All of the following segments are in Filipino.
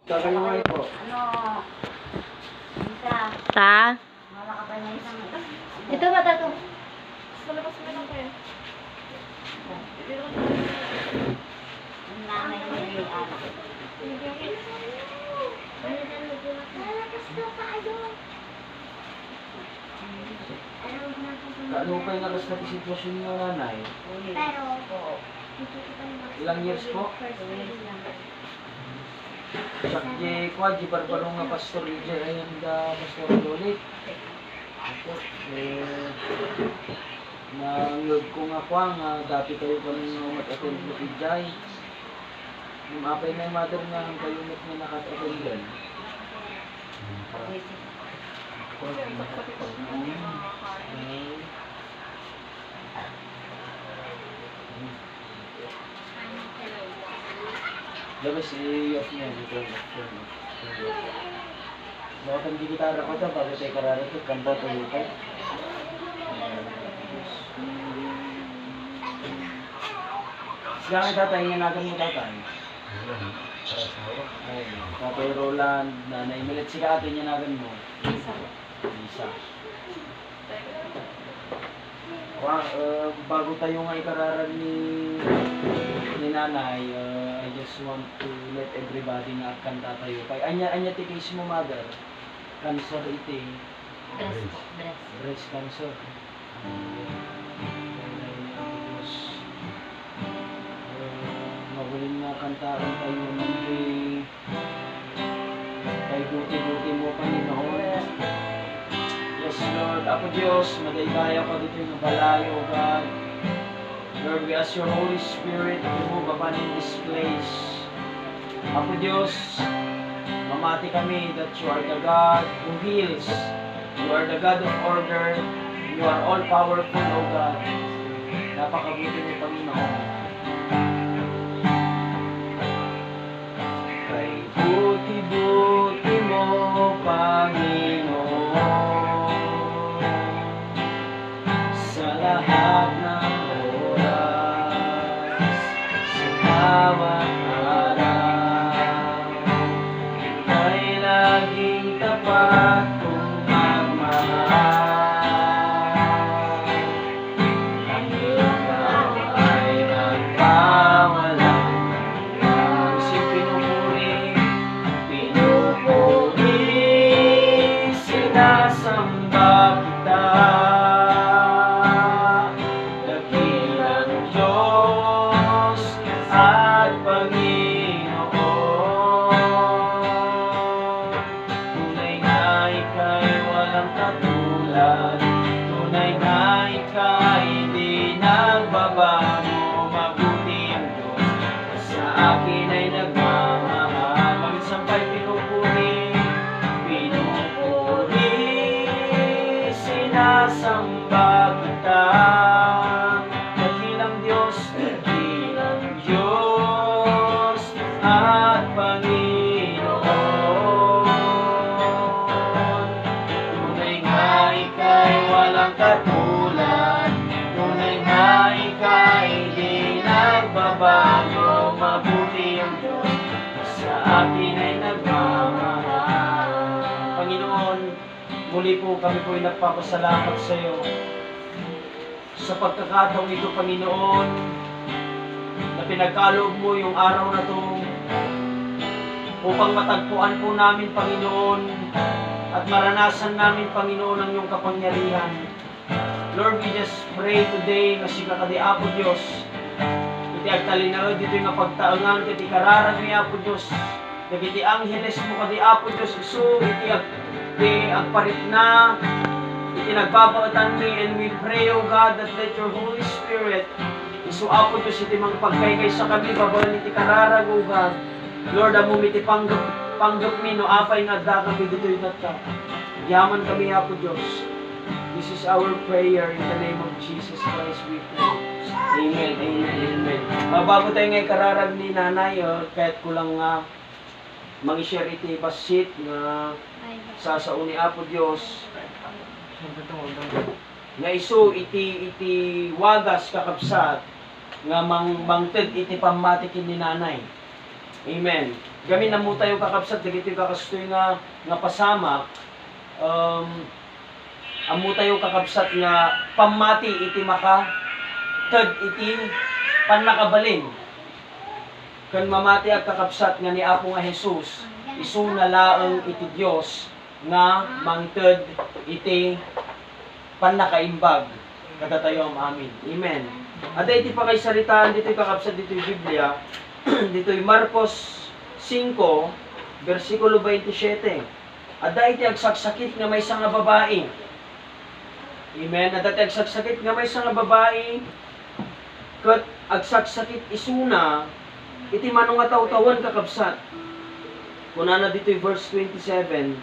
Kakayungay po. Ano? Isa. Ta? Wala ka pa na isang... Ito ba ito? Malabas mo lang kayo. Ang nanay niya yung anak. Ano pa yung nakas na sitwasyon niyo, nanay? Pero, Ilang years po? Sakye kwa, di barbarong nga pastor ije, ayan da pastor ulit. Ako, nangiyod ko nga kwa, nga dati kayo kami nga mat-attend mo ijay. Yung apay na yung mother nga, ang kayunit nga nakat-attend din. Labas i-off niya dito. Bakit ang gitara ko ito, bakit ay karara ito, kanta tuloy ka. Siya ang tatay niya natin mo tatay. Ay, Tatay Roland, Nanay Milet, sila atin niya natin mo. Isa. Bago tayo nga ikararan ni Nanay, I just want to let everybody na kanta tayo. Kaya anya tikis mo, mother. Cancer iti. Breast cancer. Maguling na kantaan tayo ng kay buti-buti mo, Panginoon. Yes, Lord. Ako, Diyos, madaydayaw ka dito yung balayo, God. Lord, we ask your Holy Spirit to move upon in this place. Ako, Diyos, mamati kami that you are the God who heals. You are the God of order. You are all-powerful, O God. Napakabuti mo, Panginoon. Kay buti-buti mo, Panginoon, sa lahat ng oras, sa bawat araw, ika'y laging tapat kong magmahal. Ang ikaw ay nagpawalang hanggan. Pinupuri, sinasamba kita. Dakilang Diyos at Panginoon. Tunay na ika'y walang katulad. Tunay na ika'y di nagbabago. Mabuti ang Diyos sa akin ay nagmamahal. Magsampay pinupuri, sinasamba kita. Dakilang Diyos at Panginoon. Tunay nga ika'y walang katulad. Tunay nga ika'y di nagbabago. Mabuti ang Diyos sa akin ay nagmamahal. Panginoon, muli po kami po'y nagpapasalamat sa iyo sa pagkakataong ito, Panginoon, na pinagkaloob mo yung araw na to upang matagpuan po namin, Panginoon, at maranasan namin, Panginoon, ang iyong kapangyarihan. Lord, we just pray today na siya kadi Apo Diyos. Iti agtalinaw dito yung pagtaangan, iti kararan ni Apo Diyos. Iti angheles mo kadi Apo Diyos, iso iti agparit na, iti nagbabaotan mi, and we pray, O God, that let your Holy Spirit iso Apo Diyos iti mga pagkaykay sa kami, babalan iti kararag, O God. Lord, amum iti panggap mi, no apay nga da kami dito yung ka. Yaman kami, Apo Diyos. This is our prayer in the name of Jesus Christ we pray. Amen, amen, amen. Bago tayo ngayon kararag ni Nanay, kahit kulang nga mag-share iti basit nga sasauni Apo Diyos. Nga iso iti wagas kakapsat nga mangted iti pamatikin ni Nanay. Amen. Gami na mo tayo kakabsat, dagiti kakastoy nga pasamak. Amo tayo kakabsat nga pamati iti maka ted iti panakabalin. Kan mamati at kakabsat nga ni Apo nga Jesus, isuna laeng iti Dios nga mangted iti panakaimbag. Kada tayo ang amin. Amen. Ada iti pakaysaritaan dito kakabsat dito yung Biblia. Dito yung Marcos 5, versikulo 27. Ada iti agsaksakit nga may nga babae. Amen. Ada iti agsaksakit nga may nga babae. Kat agsaksakit isuna, iti manong nga tawtawan kakabsat. Kunana dito yung verse 27.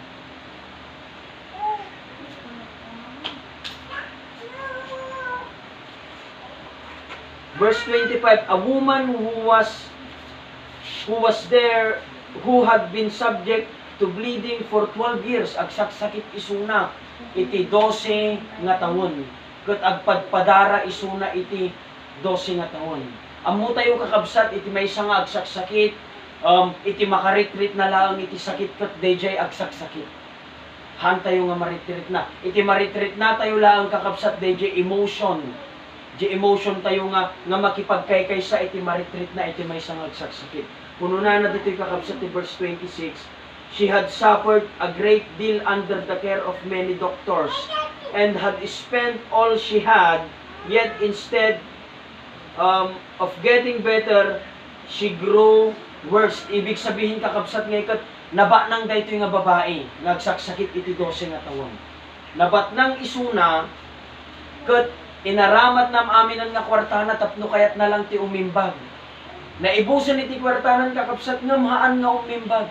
Verse 25, a woman who was there, who had been subject to bleeding for 12 years, agsaksakit isuna, iti 12 nga taon. Kat agpadpadara isuna iti 12 nga taon. Amo tayo kakabsat, iti may nga agsaksakit, iti makaritrit na lang iti sakit kat dayjay agsaksakit. Han tayo nga maritrit na. Iti maritrit na tayo lang kakabsat dayjay emotion. Di emotion tayo nga makipagkaykay sa iti maritrit na iti may nga agsaksakit. Puno na dito yung kakabsat ni verse 26. She had suffered a great deal under the care of many doctors and had spent all she had, yet instead of getting better, she grew worse. Ibig sabihin kakabsat nga ikat, naba nang dayto nga babae, nagsaksakit iti 12 nga taon. Nabat nang isuna, kat inaramat nam amin nga kwartana tapno kayat na lang ti umimbag. Naibusan iti kwartanan kakabsat ngam haan nga umimbag.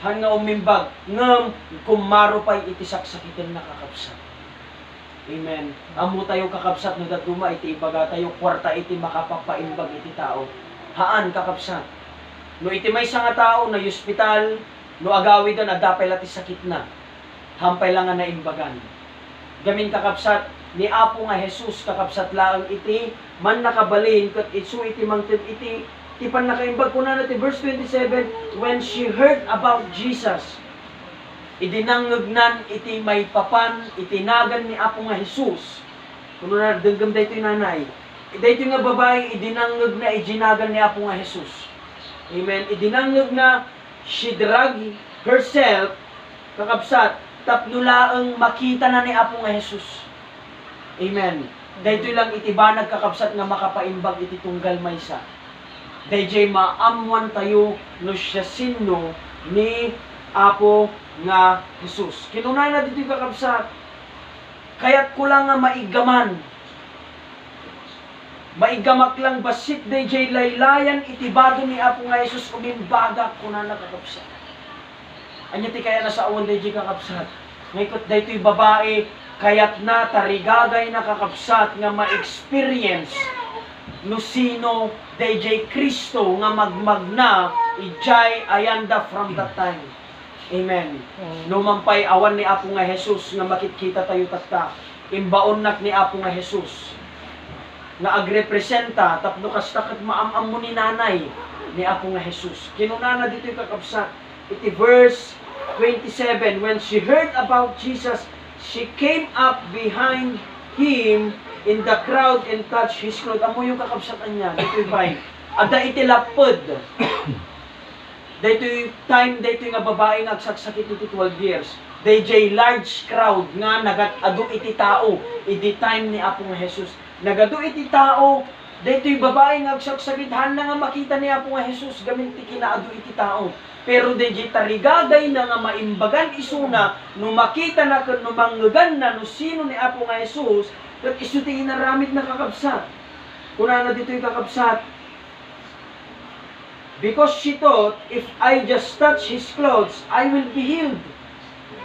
Han nga umimbag ngam kumaro pay iti saksakitan na kakabsat. Amen. Amo tayo kakabsat no daduma iti ibaga tayo kwarta iti makapapaimbag iti tao. Haan kakabsat. No iti may nga tao na hospital, no agawi dan adapay lati sakit na. Hampay lang nga naimbagan. Gamin kakabsat ni Apo nga Jesus kakabsat laang iti man nakabalin kat itsu iti mangted iti pan nakaimbag ko na natin verse 27, when she heard about Jesus, idinangagnan iti may papan itinagan ni Apo nga Jesus. Kuno na denggam daytoy nanay, daytoy nga babae idinangag na ijinagan ni Apo nga Jesus. Amen. Idinangag na she drag herself kakabsat tapno laeng makita na ni Apo nga Jesus. Amen. Daytoy lang iti banag kakabsat nga makapaimbag iti tunggal maysa. Dayjay maamuan tayo no siya sino ni Apo nga Jesus. Kinuna na dito kakabsat. Kaya't ko lang nga maigaman. Maigamak lang basit dayjay laylayan itibado ni Apo nga Jesus umimbagak ko na kakabsat. Anya ti kaya nasa awan dayjay kakabsat. Ngayon daytoy babae kayat na tarigagay na kakabsat nga ma-experience no sino dayjay Kristo nga magmagna ijay ayanda from that time. Amen. No mampay awan ni Apo nga Jesus nga makikita tayo tatta. Imbaon nak ni Apo nga Jesus nga agrepresenta tapno kasta ket maamam mo ni nanay ni Apo nga Jesus. Kinunana dito kakabsat iti verse 27, when she heard about Jesus, she came up behind him in the crowd and touched his clothes. Amo yung kakabsatan niya. Dito'y bay. Ada iti lapod. Dito'y time, dito'y nga babae nga agsaksakit iti 12 years. Dayjay large crowd nga nagatado iti tao. Iti time ni Apo nga Jesus. Nagado iti tao. Dito'y babae nga agsaksakit. Han na nga makita ni Apo nga Jesus. Gamin ti kinaado iti tao. Pero dayjay tarigagay na nga maimbagan isuna, no makita na no manggagan na no sino ni Apo nga Jesus, kat isu ti inaramid na kakabsat. Kuna na dito yung kakabsat. Because she thought, if I just touch his clothes, I will be healed.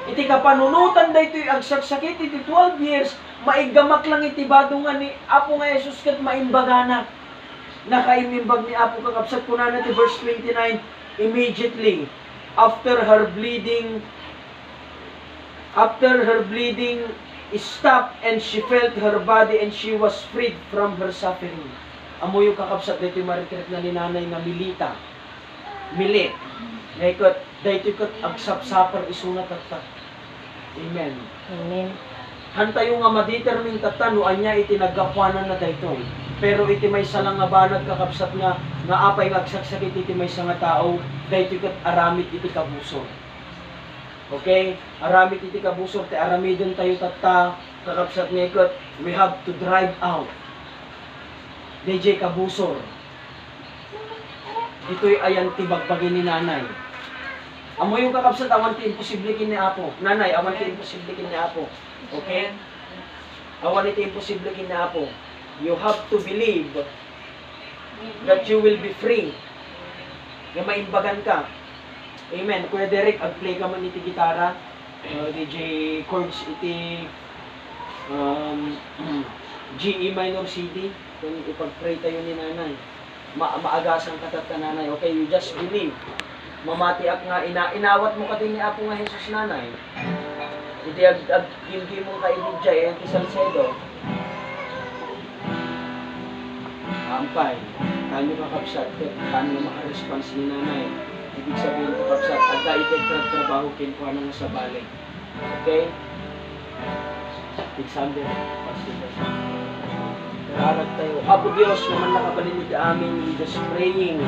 Iti kapanunutan da ito yung agsaksakit, iti 12 years, maigamak lang iti bado nga ni Apo nga Jesus kat maimbagana. Nakaimimbag ni Apo kakabsat. Kuna na ti verse 29, immediately after her bleeding stopped and she felt her body and she was freed from her suffering. Amo yung kakabsat dito yung marikirit na ni nanay nga milita. milit. Ngayon, dahito ikot agsapsapar isunat at Amen. Amen. Hantayo nga ma-determine tata no anya iti nagkakwanan na daytoy. Pero iti may salang nga banag kakapsat nga apay agsaksakit iti may nga tao daytoy ket aramid iti kabusor. Okay? Aramid iti kabusor ti aramidon tayo tata kakapsat nga ikot we have to drive out. DJ kabusor. Ito'y ayan ti bagbagin ni nanay. Amo yung kakapsat awan ti imposible kin ni apo. Nanay awan ti imposible kin ni apo. Okay? Awan iti imposible kin ni apo. You have to believe that you will be free. Nga maimbagan ka. Amen. Kuya Derek, ag-play ka man iti gitara. DJ chords iti GE minor CD. Kung ipag-pray tayo ni nanay. Maagasan ka tatta nanay. Okay, you just believe. Mamatiak nga, inawat mo ka din ni Apo nga Jesus nanay. Hindi ag-gilgi mong kaibidya, ti Salcedo. Ampay, tayo makapsat, tayo makarespons ni nanay. Ibig sabihin ko kapsat, agka trabaho kinkuha na sa balik. Okay? Alexander, Pastor. Nararat tayo. Apo Diyos, naman nakabalinid amin, we just praying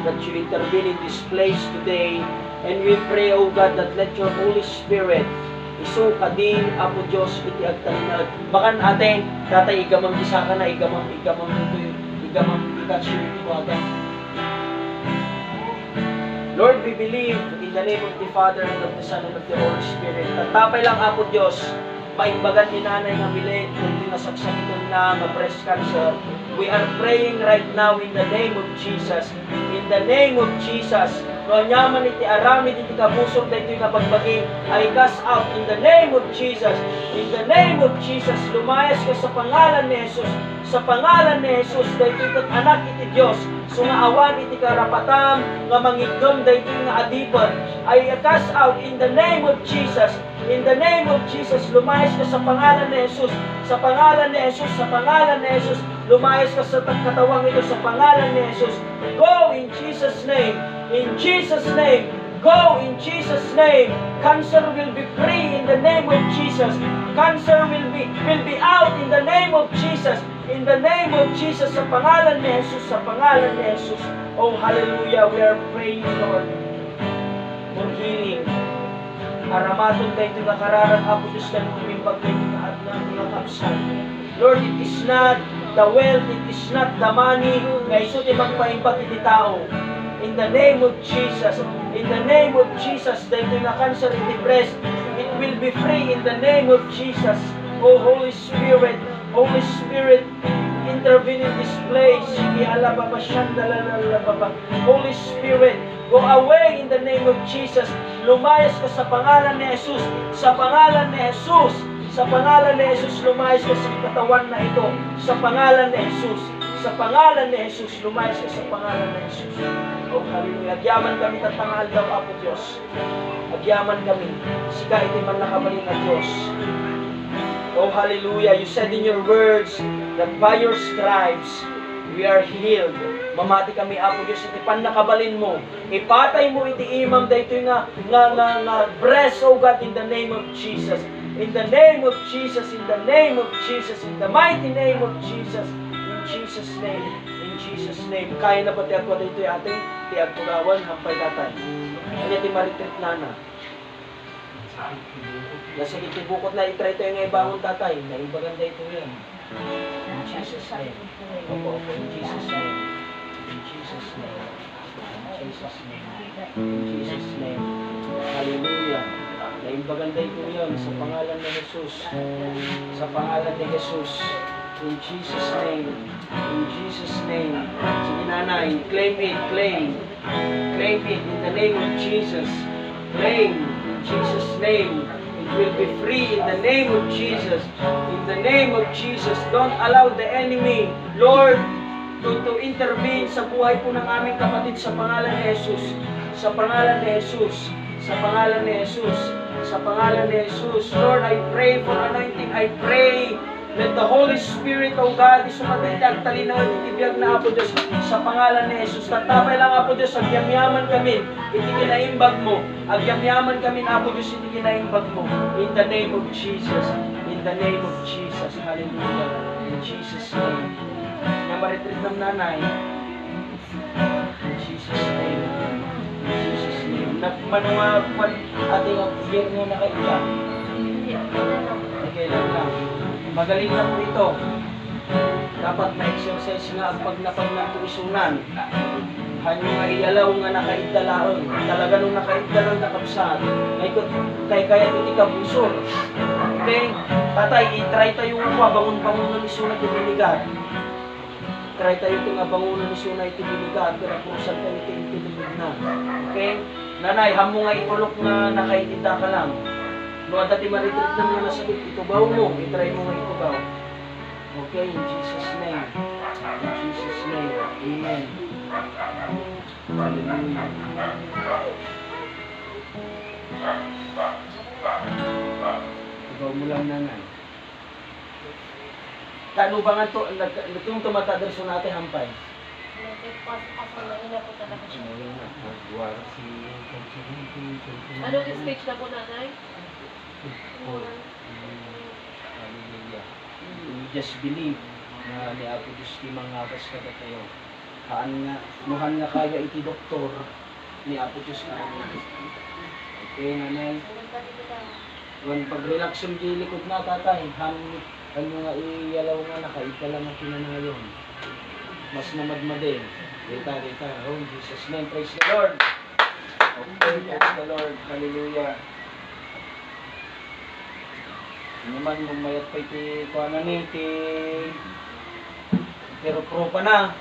that you intervene in this place today. And we pray, O God, that let your Holy Spirit iso ka din, Apo Diyos, iti agtalinag. Bakan ate, tatay, igamang isa ka na, igamang ikatsyur iti wada. Lord, we believe in the name of the Father and of the Son and of the Holy Spirit. Tatapay lang, Apo Diyos, maimbagan ni nanay nga bilit, hindi nasaksakitan na, breast cancer. We are praying right now in the name of Jesus. In the name of Jesus. No nyaman iti aramid iti kabusor daytoy nga pagbagi ay cast out in the name of Jesus. In the name of Jesus, lumayas ka sa pangalan ni Jesus. Sa pangalan ni Jesus, daytoy ket anak iti Dios. Sungaawan iti karapatan nga mangigdom daytoy nga adipan ay cast out in the name of Jesus. In the name of Jesus, lumayas ka sa pangalan ni Jesus. Sa pangalan ni Jesus, sa pangalan ni Jesus. Lumayas ka sa katawang ito sa pangalan ni Jesus. Go in Jesus' name. In Jesus' name. Go in Jesus' name. Cancer will be free in the name of Jesus. Cancer will be out in the name of Jesus. In the name of Jesus. Sa pangalan ni Jesus. Sa pangalan ni Jesus. Oh, hallelujah. We are praying, Lord, for healing. Aramaton tayo ito nakararan. Apo Diyos na tumimbag tayo at na mga kapsal. Lord, it is not the wealth, it is not the money, nga iso ti magpaimbag iti tao. In the name of Jesus, in the name of Jesus, dahil na cancer iti breast, it will be free in the name of Jesus. Oh Holy Spirit, intervene in this place. Holy Spirit, go away in the name of Jesus. Lumayas ka sa pangalan ni Jesus, sa pangalan ni Jesus. Sa pangalan ni Jesus, lumayas ka sa katawan na ito. Sa pangalan ni Jesus. Sa pangalan ni Jesus, lumayas ka sa pangalan ni Jesus. Oh, hallelujah. Agyaman kami tatangal daw, Apo Diyos. Agyaman kami. Sika iti man nakabalin na Diyos. Oh, hallelujah. You said in your words that by your stripes, we are healed. Mamati kami, Apo Diyos, iti pan nakabalin mo. Ipatay mo iti imam dahito nga breast, oh God, in the name of Jesus. In the name of Jesus, in the name of Jesus, in the mighty name of Jesus, in Jesus' name, in Jesus' name. Kaya na ba ti ako dito ate? Ti agtugawan, hampay tatay. Ano ti maritrit nana? Nasa itibukot na itry tayo nga ibangon tatay. Naimbagan dito yan. In Jesus' name. Opo, in Jesus' name. In Jesus' name. In Jesus' name. In Jesus' name. Hallelujah. Naimbagan dito yan sa pangalan ni Jesus. Sa pangalan ni Jesus. In Jesus' name. In Jesus' name. Sige nanay, claim it, claim. Claim it in the name of Jesus. Claim in Jesus' name. It will be free in the name of Jesus. In the name of Jesus. Don't allow the enemy, Lord, to intervene sa buhay po ng aming kapatid sa pangalan ni Jesus. Sa pangalan ni Jesus. Sa pangalan ni Jesus. Sa pangalan ni Jesus. Lord, I pray for anointing. I pray Let the Holy Spirit, O God, isumatitag talinaw itibiyag na Apo Diyos sa pangalan ni Jesus. Tatapay lang Apo Diyos, agyamyaman kami, itinginaimbag mo. Agyamyaman kami Apo Diyos, itinginaimbag mo. In the name of Jesus. In the name of Jesus. Hallelujah. In Jesus' name. Nga maritrit ng nanay. In Jesus' name. In Jesus' name. Manunga ating biyerno na kaila. Kailan lang. Magaling na po ito. Dapat na-exercise nga ang pagnapag ng tuisunan. Hanyo nga ialaw nga nakaidalaon. Talaga nung nakaidalaon na kapsat. Kay kaya iti kabusor. Okay? Tatay, i-try tayo nga bangun-bangun ng isunat itinigat. Try tayo ito nga bangunan ni sunay itinigat. Pero kusan ka iti-intinigid na. Okay? Nanay, hamo nga itulok na nakaitinda ka lang. Mga dati maritrit na mga nasakit, itubaw mo, itry mo nga itubaw. Okay, in Jesus' name. In Jesus' name. Amen. Hallelujah. Itubaw mo lang nanay. Kano ba nga ito, itong tumatadreso natin hampay? Anong stage na po, nanay? Hallelujah. We just believe na ni Apo Diyos di mangagas ka na tayo. Nuhan nga kaya iti doktor ni Apo Diyos na. Okay, nanay. When pag-relax yung di likod na tatay, kanyo nga iyalaw nga nakaita lang ang pinanayon. Mas namadmadin. Dita. Oh, in Jesus' name, praise the Lord. Okay, praise the Lord. Hallelujah. Naman kung mayat pa iti kuana ni iti pero pro pa na.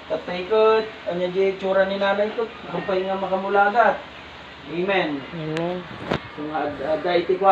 Tatay ko, anya di tsura ni nanay ko, kupay nga makamulagat. Amen. Amen. So nga ada iti kwa